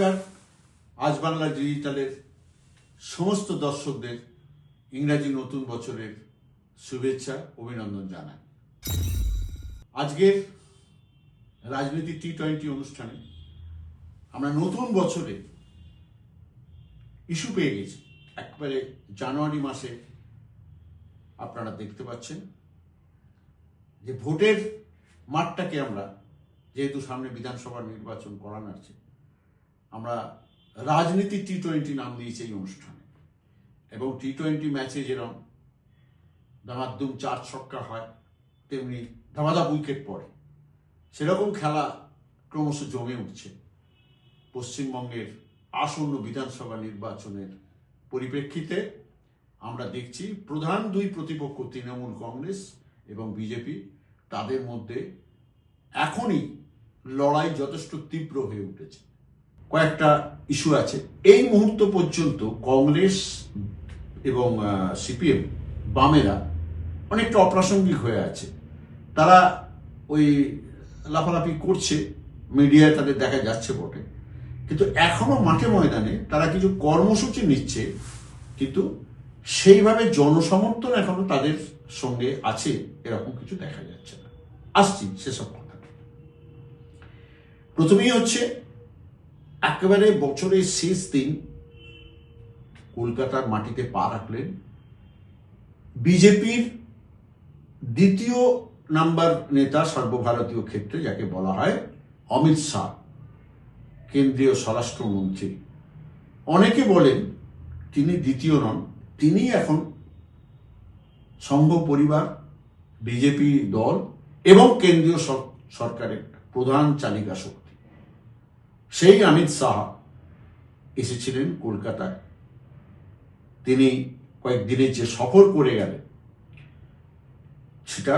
নমস্কার। আজ বাংলা ডিজিটালের সমস্ত দর্শকদের ইংরাজি নতুন বছরের শুভেচ্ছা অভিনন্দন জানাই। আজকের রাজনীতি টি-20 অনুষ্ঠানে আমরা নতুন বছরে ইস্যু পেয়ে গেছি। একবারে জানুয়ারি মাসে আপনারা দেখতে পাচ্ছেন যে ভোটের মাঠটাকে আমরা, যেহেতু সামনে বিধানসভা নির্বাচন করানো আছে, আমরা রাজনীতি টি-20 নাম দিয়েছি এই অনুষ্ঠানে। এবং টি-20 ম্যাচে যেরকম দামাদ্দুম 4 ছক্কা হয়, তেমনি ধামাধাপ উইকেট পড়ে, সেরকম খেলা ক্রমশ জমে উঠছে পশ্চিমবঙ্গের আসন্ন বিধানসভা নির্বাচনের পরিপ্রেক্ষিতে। আমরা দেখছি প্রধান দুই প্রতিপক্ষ তৃণমূল কংগ্রেস এবং বিজেপি, তাদের মধ্যে এখনই লড়াই যথেষ্ট তীব্র হয়ে উঠেছে। কয়েকটা ইস্যু আছে। এই মুহূর্ত পর্যন্ত কংগ্রেস এবং সিপিএম বামেরা অনেকটা অপ্রাসঙ্গিক হয়ে আছে। তারা ওই লাফালাফি করছে, মিডিয়ায় তাদের দেখা যাচ্ছে বটে, কিন্তু এখনো মাঠে ময়দানে তারা কিছু কর্মসূচি নিচ্ছে, কিন্তু সেইভাবে জনসমর্থন এখনো তাদের সঙ্গে আছে এরকম কিছু দেখা যাচ্ছে না। আসছি সেসব কথা। প্রথমেই হচ্ছে, একেবারে বছরের শেষ দিন কলকাতার মাটিতে পা রাখলেন বিজেপির দ্বিতীয় নাম্বার নেতা সর্বভারতীয় ক্ষেত্রে, যাকে বলা হয় অমিত শাহ, কেন্দ্রীয় স্বরাষ্ট্রমন্ত্রী। অনেকে বলেন তিনি দ্বিতীয় নন, তিনি এখন সংঘ পরিবার, বিজেপি দল এবং কেন্দ্রীয় সরকারের প্রধান চালিকা শক্তি। সেই অমিত শাহ এসেছিলেন কলকাতায়। তিনি কয়েকদিনের যে সফর করে গেলেন, সেটা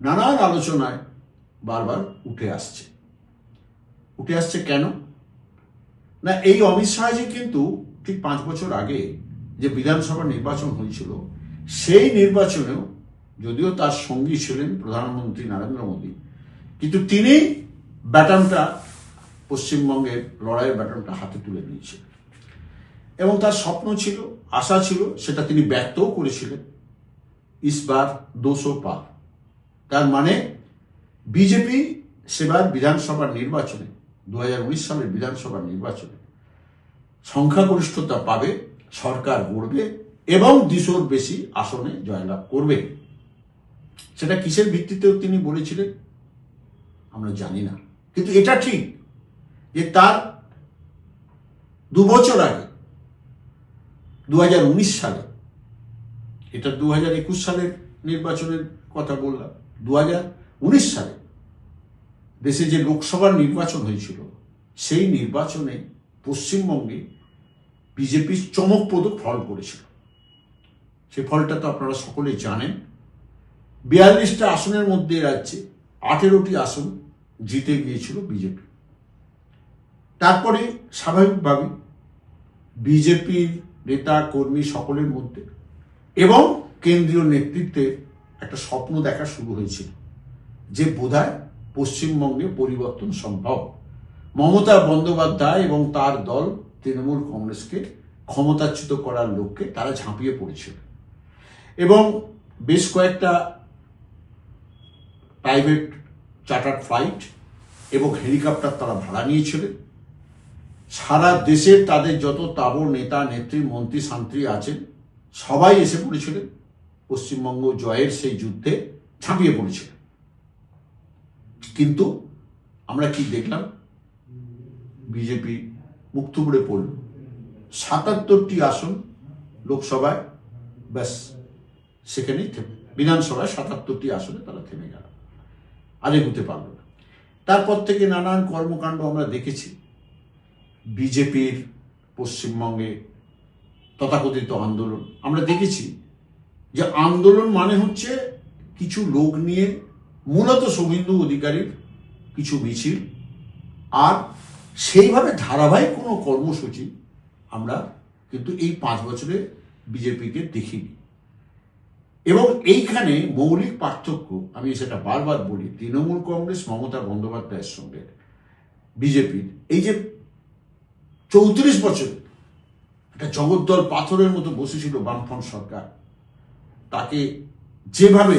নানান আলোচনায় বারবার উঠে আসছে। কেন না, এই অমিত শাহজি কিন্তু ঠিক 5 বছর আগে যে বিধানসভা নির্বাচন হয়েছিল, সেই নির্বাচনেও যদিও তার সঙ্গী ছিলেন প্রধানমন্ত্রী নরেন্দ্র মোদী, কিন্তু তিনি ব্যাটনটা, পশ্চিমবঙ্গের লড়াইয়ের ব্যাটনটা হাতে তুলে নিয়েছিলেন। এবং তার স্বপ্ন ছিল, আশা ছিল, সেটা তিনি ব্যক্তও করেছিলেন, ইসবার 200 পার। তার মানে বিজেপি সেবার বিধানসভার নির্বাচনে, 2019 সালের বিধানসভার নির্বাচনে সংখ্যাগরিষ্ঠতা পাবে, সরকার গড়বে এবং 200-র বেশি আসনে জয়লাভ করবে। সেটা কিসের ভিত্তিতেও তিনি বলেছিলেন আমরা জানি না, কিন্তু এটা ঠিক যে তার 2 বছর আগে 2019 সালে, এটা 2021 সালের নির্বাচনের কথা বললাম, 2019 সালে দেশে যে লোকসভার নির্বাচন হয়েছিল, সেই নির্বাচনে পশ্চিমবঙ্গে বিজেপি চমকপ্রদ ফল করেছিল। সেই ফলটা তো আপনারা সকলেই জানেন। 42টা আসনের মধ্যে রাজ্যে 18টি আসন জিতে গিয়েছিল বিজেপি। তারপরে স্বাভাবিকভাবে বিজেপির নেতা কর্মী সকলের মধ্যে এবং কেন্দ্রীয় নেতৃত্বের একটা স্বপ্ন দেখা শুরু হয়েছিল যে বোধহয় পশ্চিমবঙ্গে পরিবর্তন সম্ভব। মমতা বন্দ্যোপাধ্যায় এবং তার দল তৃণমূল কংগ্রেসকে ক্ষমতাচ্যুত করার লক্ষ্যে তারা ঝাঁপিয়ে পড়েছিল এবং বেশ কয়েকটা প্রাইভেট চার্টার্ড ফ্লাইট এবং হেলিকপ্টার তারা ভাড়া নিয়েছিলেন। সারা দেশের তাদের যত তাবড় নেতা, নেত্রী, মন্ত্রী, শান্ত্রী আছেন, সবাই এসে পড়েছিলেন পশ্চিমবঙ্গ জয়ের সেই যুদ্ধে, ঝাঁপিয়ে পড়েছিলেন। কিন্তু আমরা কি দেখলাম? বিজেপি মুখ থুবড়ে পড়ল। 77টি আসন লোকসভায়, ব্যাস সেখানেই বিধানসভায় 77টি আসনে তারা থেমে গেল, আর এগুতে পারল না। তারপর থেকে নানান কর্মকাণ্ড আমরা দেখেছি। বিজেপির পশ্চিমবঙ্গে তথাকথিত আন্দোলন, আমরা দেখেছি যে আন্দোলন মানে হচ্ছে কিছু লোক নিয়ে, মূলত শুভেন্দু অধিকারীর কিছু মিছিল, আর সেইভাবে ধারাবাহিক কোনো কর্মসূচি আমরা কিন্তু এই 5 বছরে বিজেপিকে দেখিনি। এবং এইখানে মৌলিক পার্থক্য, আমি সেটা বারবার বলি, তৃণমূল কংগ্রেস মমতা বন্দ্যোপাধ্যায়ের সঙ্গে বিজেপির এই যে 34 বছর একটা জগদ্দল পাথরের মতো বসেছিল বামফ্রন্ট সরকার, তাকে যেভাবে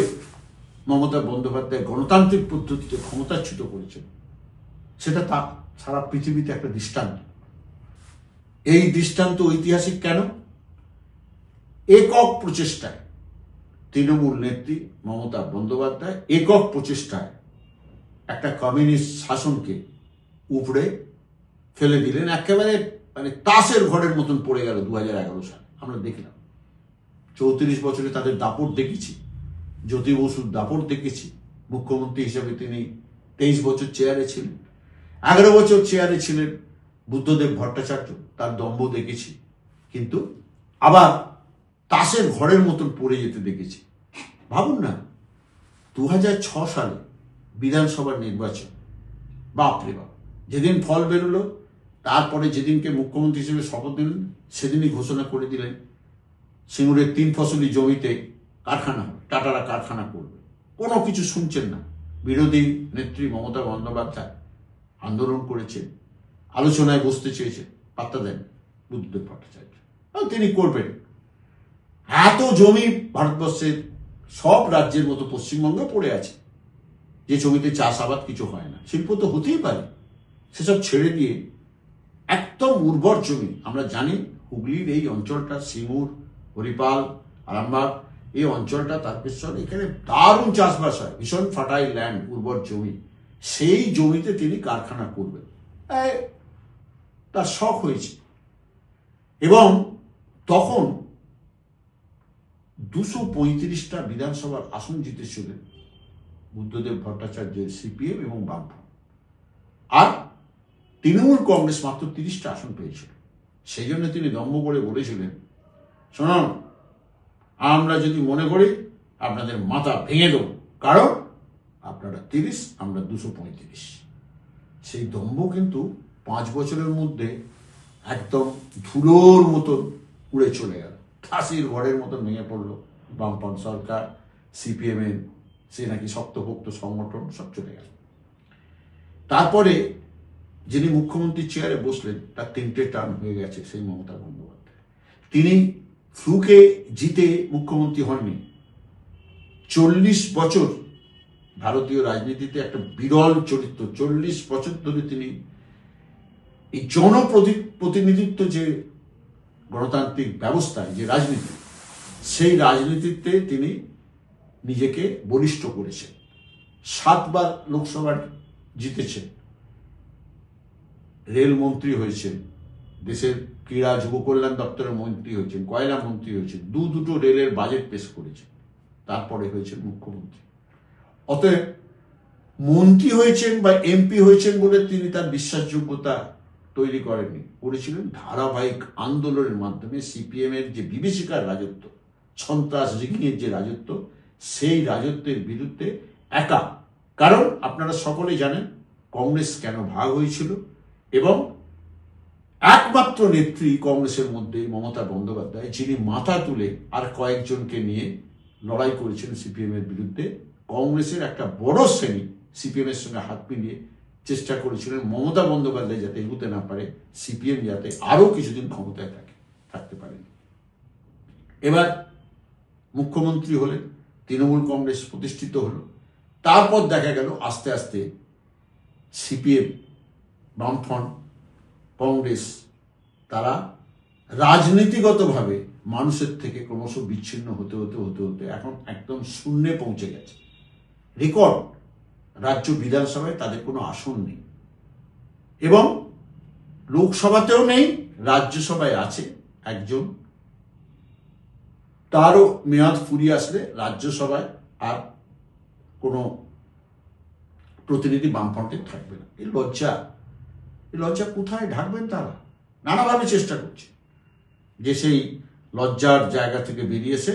মমতা বন্দ্যোপাধ্যায় গণতান্ত্রিক পদ্ধতিতে ক্ষমতাচ্যুত করেছেন, সেটা তার সারা পৃথিবীতে একটা দৃষ্টান্ত। এই দৃষ্টান্ত ঐতিহাসিক কেন? একক প্রচেষ্টায় তৃণমূল নেত্রী মমতা বন্দ্যোপাধ্যায় একক প্রচেষ্টায় একটা কমিউনিস্ট শাসনকে উপড়ে ফেলে দিলেন। একেবারে মানে তাসের ঘরের মতন পড়ে গেল 2011 সালে। আমরা দেখলাম 34 বছরে তাদের দাপট দেখেছি, জ্যোতি বসুর দাপট দেখেছি। মুখ্যমন্ত্রী হিসেবে তিনি 23 বছর চেয়ারে ছিলেন, 11 বছর চেয়ারে ছিলেন বুদ্ধদেব ভট্টাচার্য, তার দম্ভ দেখেছি। কিন্তু আবার তাসের ঘরের মতন পড়ে যেতে দেখেছি। ভাবুন না, 2006 সালে বিধানসভার নির্বাচন, বাপরে বাপ, যেদিন ফল বেরোলো, তারপরে যেদিনকে মুখ্যমন্ত্রী হিসেবে শপথ নিলেন, সেদিনই ঘোষণা করে দিলেন সিঙ্গুরের 3 ফসলি জমিতে কারখানা হবে, টাটারা কারখানা করবে। কোনো কিছু শুনছেন না। বিরোধী নেত্রী মমতা বন্দ্যোপাধ্যায় আন্দোলন করেছেন, আলোচনায় বসতে চেয়েছেন, পাত্তা দেন বুদ্ধদেব ভট্টাচার্য, তিনি করবেন। এত জমি ভারতবর্ষের সব রাজ্যের মতো পশ্চিমবঙ্গে পড়ে আছে, যে জমিতে চাষাবাদ কিছু হয় না। শিল্প তো হতেই পারে, সেসব ছেড়ে দিয়ে একদম উর্বর জমি, আমরা জানি হুগলির এই অঞ্চলটা, সিঙ্গুর, হরিপাল, আরামবাগ, এই অঞ্চলটা, তারকেশ্বর, এখানে দারুণ চাষবাস হয়, ভীষণ ফার্টাইল ল্যান্ড, উর্বর জমি। সেই জমিতে তিনি কারখানা করবেন, তার শখ হয়েছে। এবং তখন 235টা বিধানসভার আসন জিতেছিলেন বুদ্ধদেব ভট্টাচার্যের সিপিএম এবং বামফ্রন্ট, আর তৃণমূল কংগ্রেস মাত্র 30টা আসন পেয়েছিল। সেই জন্য তিনি দম্ভ করে বলেছিলেন, শুনুন, আমরা যদি মনে করি আপনাদের মাথা ভেঙে দেব, কারণ আপনারা 30, আমরা 235। সেই দম্ভ কিন্তু 5 বছরের মধ্যে একদম ধুলোর মতন উড়ে চলে গেল, ফাঁসির ঘরের মতন ভেঙে পড়লো। বামফ্রন্ট সরকার, সিপিএমের সে নাকি শক্তপোক্ত সংগঠন, সব চলে গেল। তারপরে যিনি মুখ্যমন্ত্রী চেয়ারে বসলেন, তার 3টে টার্ম হয়ে গেছে, সেই মমতা বন্দ্যোপাধ্যায়। তিনি ফ্লুকে জিতে মুখ্যমন্ত্রী হননি। 40 বছর ভারতীয় রাজনীতিতে একটা বিরল চরিত্র। 40 বছর ধরে তিনি এই জনপ্রতিনিধিত্ব যে গণতান্ত্রিক ব্যবস্থায় যে রাজনীতি, সেই রাজনীতিতে তিনি নিজেকে বলিষ্ঠ করেছেন। 7 বার লোকসভা জিতেছেন, রেলমন্ত্রী হয়েছেন, দেশের ক্রীড়া যুব কল্যাণ দপ্তরের মন্ত্রী হয়েছেন, কয়লা মন্ত্রী হয়েছেন, দুটো রেলের বাজেট পেশ করেছেন, তারপরে হয়েছেন মুখ্যমন্ত্রী। অতএব মন্ত্রী হয়েছেন বা এমপি হয়েছেন বলে তিনি তার বিশ্বাসযোগ্যতা তৈরি করেননি, করেছিলেন ধারাবাহিক আন্দোলনের মাধ্যমে। সিপিএম এর যে বিভীষিকার রাজত্ব, সন্ত্রাস রিগিংয়ের যে রাজত্ব, সেই রাজত্বের বিরুদ্ধে একা। কারণ আপনারা সকলেই জানেন কংগ্রেস কেন ভাগ হয়েছিল, এবং একমাত্র নেত্রী কংগ্রেসের মধ্যে মমতা বন্দ্যোপাধ্যায়, যিনি মাথা তুলে আর কয়েকজনকে নিয়ে লড়াই করেছিলেন সিপিএম এর বিরুদ্ধে। কংগ্রেসের একটা বড় শ্রেণী সিপিএম এর সঙ্গে হাত মিলিয়ে চেষ্টা করেছিলেন মমতা বন্দ্যোপাধ্যায় যাতে এগুতে না পারে, সিপিএম যাতে আরো কিছুদিন ক্ষমতায় থাকতে পারে। এবার মুখ্যমন্ত্রী হলেন, তৃণমূল কংগ্রেস প্রতিষ্ঠিত হলো। তারপর দেখা গেল আস্তে আস্তে সিপিএম, বামফ্রন্ট, কংগ্রেস, তারা রাজনীতিগতভাবে মানুষের থেকে ক্রমশ বিচ্ছিন্ন হতে হতে হতে হতে এখন একদম শূন্যে পৌঁছে গেছে। রেকর্ড রাজ্য বিধানসভায় তাদের কোনো আসন নেই, এবং লোকসভাতেও নেই, রাজ্যসভায় আছে একজন, তারও মেয়াদ ফুরিয়ে আসলে রাজ্যসভায় আর কোনো প্রতিনিধি বামফ্রন্টের থাকবে না। এই লজ্জা কোথায় ঢাকবেন তারা? নানাভাবে চেষ্টা করছে যে সেই লজ্জার জায়গা থেকে বেরিয়ে এসে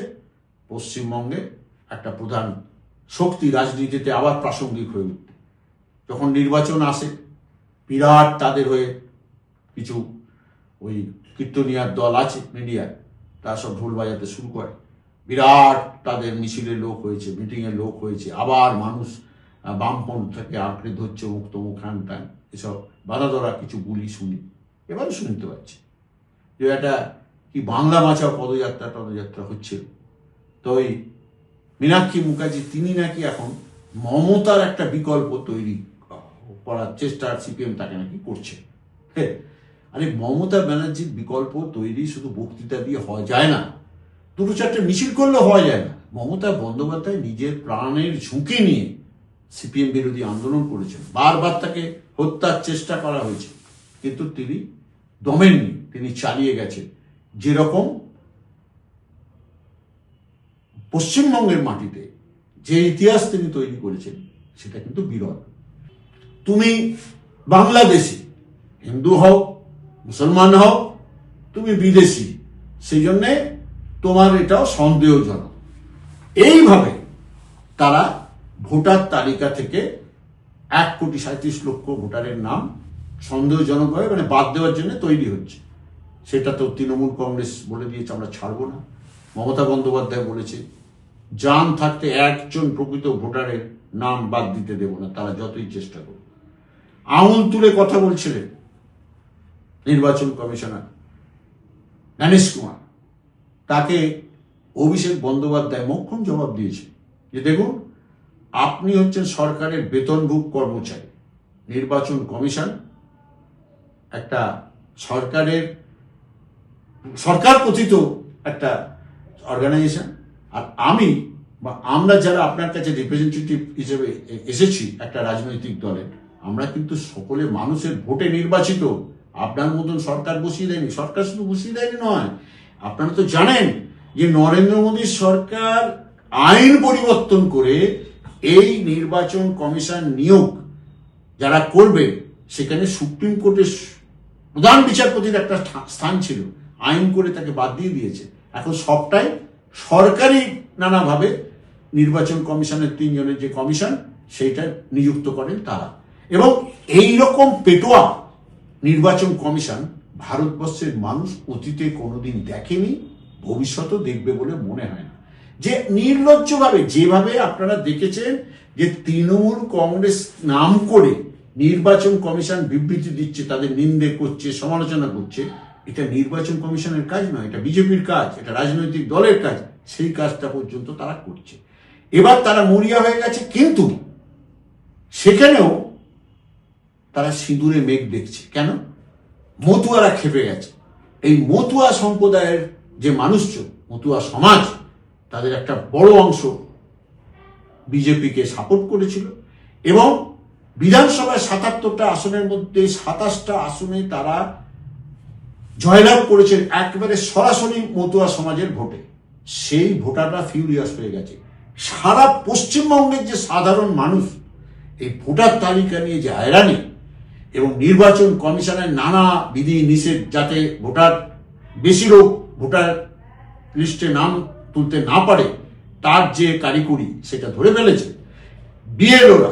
পশ্চিমবঙ্গে একটা প্রধান শক্তি রাজনীতিতে আবার প্রাসঙ্গিক হয়ে উঠতে। যখন নির্বাচন আসে, বিরাট তাদের হয়ে কিছু ওই কীর্তনিয়ার দল আছে মিডিয়ায়, তারা সব ঢোল বাজাতে শুরু করে, বিরাট তাদের মিছিলের লোক হয়েছে, মিটিংয়ের লোক হয়েছে, আবার মানুষ বামপন্থ থেকে আঁকড়ে ধরছে মুখ তমুক হ্যান ত্যান এসব বাধা ধরা কিছু গুলি শুনি, এবারও শুনতে পাচ্ছি যে একটা কি বাংলা বাঁচাও পদযাত্রা হচ্ছিল। তো ওই মীনাক্ষী মুখার্জি তিনি নাকি এখন মমতার একটা বিকল্প তৈরি করার চেষ্টা সিপিএম তাকে নাকি করছে। আরে মমতা ব্যানার্জির বিকল্প তৈরি শুধু বক্তৃতা দিয়ে হওয়া যায় না, দুটো চারটে মিছিল করলে হওয়া যায় না। মমতা বন্দ্যোপাধ্যায় নিজের প্রাণের ঝুঁকি নিয়ে সিপিএম বিরোধী আন্দোলন করেছেন, বারবার তাকে হত্যার চেষ্টা করা হয়েছে, কিন্তু তিনি দমেননি, তিনি চালিয়ে গেছেন। যেরকম পশ্চিমবঙ্গের মাটিতে যে ইতিহাস তিনি তৈরি করেছেন সেটা কিন্তু বিরল। তুমি বাংলাদেশি, হিন্দু হও মুসলমান হও, তুমি বিদেশি, সেই জন্যে তোমার এটাও সন্দেহজনক। এইভাবে তারা ভোটার তালিকা থেকে 1,37,00,000 ভোটারের নাম সন্দেহজনকভাবে মানে বাদ দেওয়ার জন্য তৈরি হচ্ছে। সেটা তো তৃণমূল কংগ্রেস বলে দিয়েছে আমরা ছাড়বো না। মমতা বন্দ্যোপাধ্যায় বলেছে জান থাকতে একজন প্রকৃত ভোটারের নাম বাদ দিতে দেব না, তারা যতই চেষ্টা করবে। আঙুল তুলে কথা বলছিলেন নির্বাচন কমিশনার জ্ঞানেশ কুমার, তাকে অভিষেক বন্দ্যোপাধ্যায় মোক্ষম জবাব দিয়েছে যে দেখুন আপনি হচ্ছেন সরকারের বেতনভুক কর্মচারী, নির্বাচন কমিশন একটা সরকার কথিত একটা অর্গানাইজেশন, আর আমি বা আমরা যারা আপনার কাছে রিপ্রেজেন্টেটিভ হিসেবে এসেছি একটা রাজনৈতিক দলের, আমরা কিন্তু সকলে মানুষের ভোটে নির্বাচিত। আপনার মতন সরকার বসিয়ে দেয়নি, সরকার শুধু বসিয়ে দেয়নি নয়, আপনারা তো জানেন যে নরেন্দ্র মোদীর সরকার আইন পরিবর্তন করে এই নির্বাচন কমিশন নিয়োগ যারা করবে সেখানে সুপ্রিম কোর্টের প্রধান বিচারপতির একটা স্থান ছিল, আইন করে তাকে বাদ দিয়ে দিয়েছে। এখন সবটাই সরকারি নানাভাবে নির্বাচন কমিশনের 3 জনের যে কমিশন সেইটা নিযুক্ত করেন তারা। এবং এই রকম পেটোয়া নির্বাচন কমিশন ভারতবর্ষের মানুষ অতীতে কোনোদিন দেখেনি, ভবিষ্যতেও দেখবে বলে মনে হয় না। যে নির্লজ্জভাবে যেভাবে আপনারা দেখেছেন যে তৃণমূল কংগ্রেস নাম করে নির্বাচন কমিশন বিবৃতি দিচ্ছে, তাদের নিন্দে করছে, সমালোচনা করছে, এটা নির্বাচন কমিশনের কাজ নয়, এটা বিজেপির কাজ, এটা রাজনৈতিক দলের কাজ। সেই কাজটা পর্যন্ত তারা করছে। এবার তারা মরিয়া হয়ে গেছে, কিন্তু সেখানেও তারা সিঁদুরে মেঘ দেখছে। কেন? মতুয়ারা খেপে গেছে। এই মতুয়া সম্প্রদায়ের যে মানুষজন, মতুয়া সমাজ, তাদের একটা বড় অংশ বিজেপিকে সাপোর্ট করেছিল এবং বিধানসভায় 77টা আসনের মধ্যে 27টা আসনে তারা জয়লাভ করেছেন একেবারে সরাসরি মতুয়া সমাজের ভোটে। সেই ভোটাররা ফিউরিয়াস হয়ে গেছে। সারা পশ্চিমবঙ্গের যে সাধারণ মানুষ এই ভোটার তালিকা নিয়ে যে হয়রানি এবং নির্বাচন কমিশনের নানা বিধি নিষেধ যাতে ভোটার বেশি লোক ভোটার লিস্টে নাম তুলতে না পারে তার যে কারিগরি সেটা ধরে ফেলেছে। বিএলওরা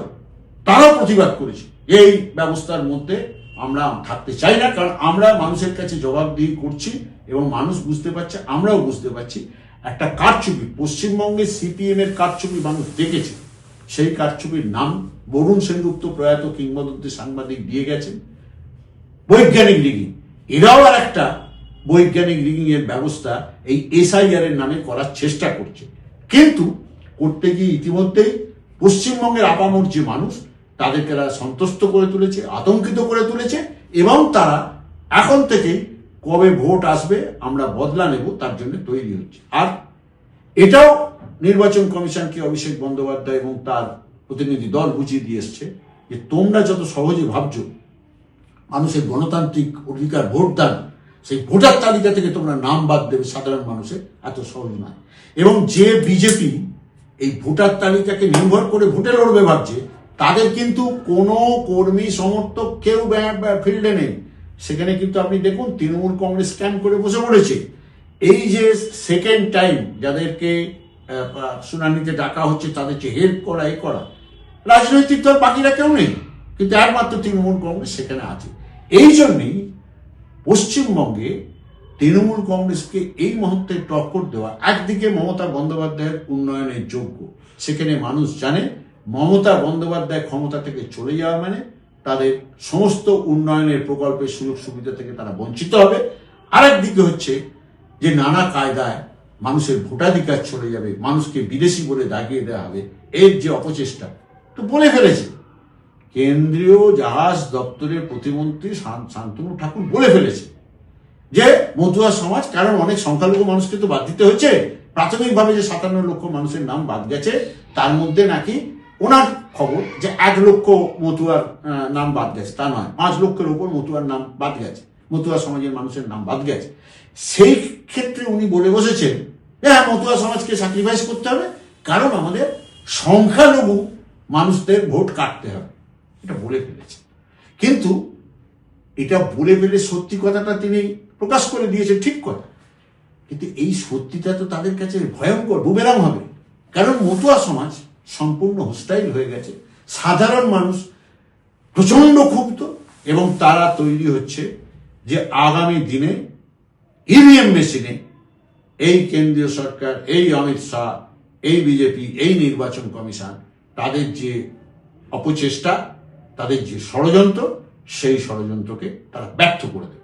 তারাও প্রতিবাদ করেছে এই ব্যবস্থার মধ্যে আমরা থাকতে চাই না, কারণ আমরা মানুষের কাছে জবাবদিহি করছি এবং মানুষ বুঝতে পারছে, আমরাও বুঝতে পারছি একটা কারচুপি পশ্চিমবঙ্গে সিপিএম এর কারচুপি মানুষ দেখেছে। সেই কারচুপির নাম বরুণ সেনগুপ্ত প্রয়াত কিংবদন্তি সাংবাদিক দিয়ে গেছেন বৈজ্ঞানিক রিগিং। এরাও আর একটা বৈজ্ঞানিক রিগিং এর ব্যবস্থা এই এসআইআর এর নামে করার চেষ্টা করছে, কিন্তু করতে গিয়ে ইতিমধ্যেই পশ্চিমবঙ্গের আপামর যে মানুষ তাদেরকে সন্তুষ্ট করে তুলেছে, আতঙ্কিত করে তুলেছে এবং তারা এখন থেকেই কবে ভোট আসবে আমরা বদলা নেব তার জন্য তৈরি হচ্ছে। আর এটাও নির্বাচন কমিশনকে অভিষেক বন্দ্যোপাধ্যায় এবং তার প্রতিনিধি দল বুঝিয়ে দিয়ে এসছে যে তোমরা যত সহজে ভাবছো মানুষের গণতান্ত্রিক অধিকার ভোটদান, সেই ভোটার তালিকা থেকে তোমরা নাম বাদ দেবে সাধারণ মানুষের, এত সহজ নয়। এবং যে বিজেপি এই ভোটার তালিকাকে নির্ভর করে ভোটে লড়বে ভাবছে, তাদের কিন্তু কোনো কর্মী সমর্থক কেউ ফিল্ডে নেই। সেখানে কিন্তু আপনি দেখুন তৃণমূল কংগ্রেস ক্যাম্প করে বসে পড়েছে। এই যে সেকেন্ড টাইম যাদেরকে শুনানিতে ডাকা হচ্ছে তাদেরকে হেল্প করা, এ করা, রাজনৈতিক দল বাকিরা কেউ নেই, কিন্তু একমাত্র তৃণমূল কংগ্রেস সেখানে আছে। এই জন্যই পশ্চিমবঙ্গে তৃণমূল কংগ্রেসকে এই মুহূর্তে টক্কর দেওয়া, একদিকে মমতা বন্দ্যোপাধ্যায়ের উন্নয়নের যোগ্য, সেখানে মানুষ জানে মমতা বন্দ্যোপাধ্যায় ক্ষমতা থেকে চলে যাওয়া মানে তাদের সমস্ত উন্নয়নের প্রকল্পের সুযোগ সুবিধা থেকে তারা বঞ্চিত হবে। আরেকদিকে হচ্ছে যে নানা কায়দায় মানুষের ভোটাধিকার চলে যাবে, মানুষকে বিদেশি বলে দাগিয়ে দেওয়া হবে, এর যে অপচেষ্টা তো বলে ফেলেছে কেন্দ্রীয় জাহাজ দপ্তরের প্রতিমন্ত্রী শান্তনু ঠাকুর বলে ফেলেছে যে মতুয়া সমাজ, কারণ অনেক সংখ্যালঘু মানুষকে তো বাদ দিতে হয়েছে। প্রাথমিকভাবে যে 57 লক্ষ মানুষের নাম বাদ গেছে তার মধ্যে নাকি ওনার খবর যে 1 লক্ষ মতুয়ার নাম বাদ গেছে, তা নয়, 5 লক্ষের উপর মতুয়ার নাম বাদ গেছে, মতুয়া সমাজের মানুষের নাম বাদ গেছে। সেই ক্ষেত্রে উনি বলে বসেছেন হ্যাঁ মতুয়া সমাজকে স্যাক্রিফাইস করতে হবে, কারণ আমাদের সংখ্যালঘু মানুষদের ভোট কাটতে হবে, এটা বলে ফেলেছে। কিন্তু এটা বলে ফেলে সত্যি কথাটা তিনি প্রকাশ করে দিয়েছেন, ঠিক কথা, কিন্তু এই সত্যিটা তো তাদের কাছে ভয়ঙ্কর বুমেরাং হবে। কারণ মতুয়া সমাজ সম্পূর্ণ হোস্টাইল হয়ে গেছে, সাধারণ মানুষ প্রচন্ড ক্ষুব্ধ এবং তারা তৈরি হচ্ছে যে আগামী দিনে ইভিএম মেশিনে এই কেন্দ্রীয় সরকার, এই অমিত শাহ, এই বিজেপি, এই নির্বাচন কমিশন, তাদের যে অপচেষ্টা, তাদের যে ষড়যন্ত্র, সেই ষড়যন্ত্রকে তারা ব্যর্থ করে দেবে।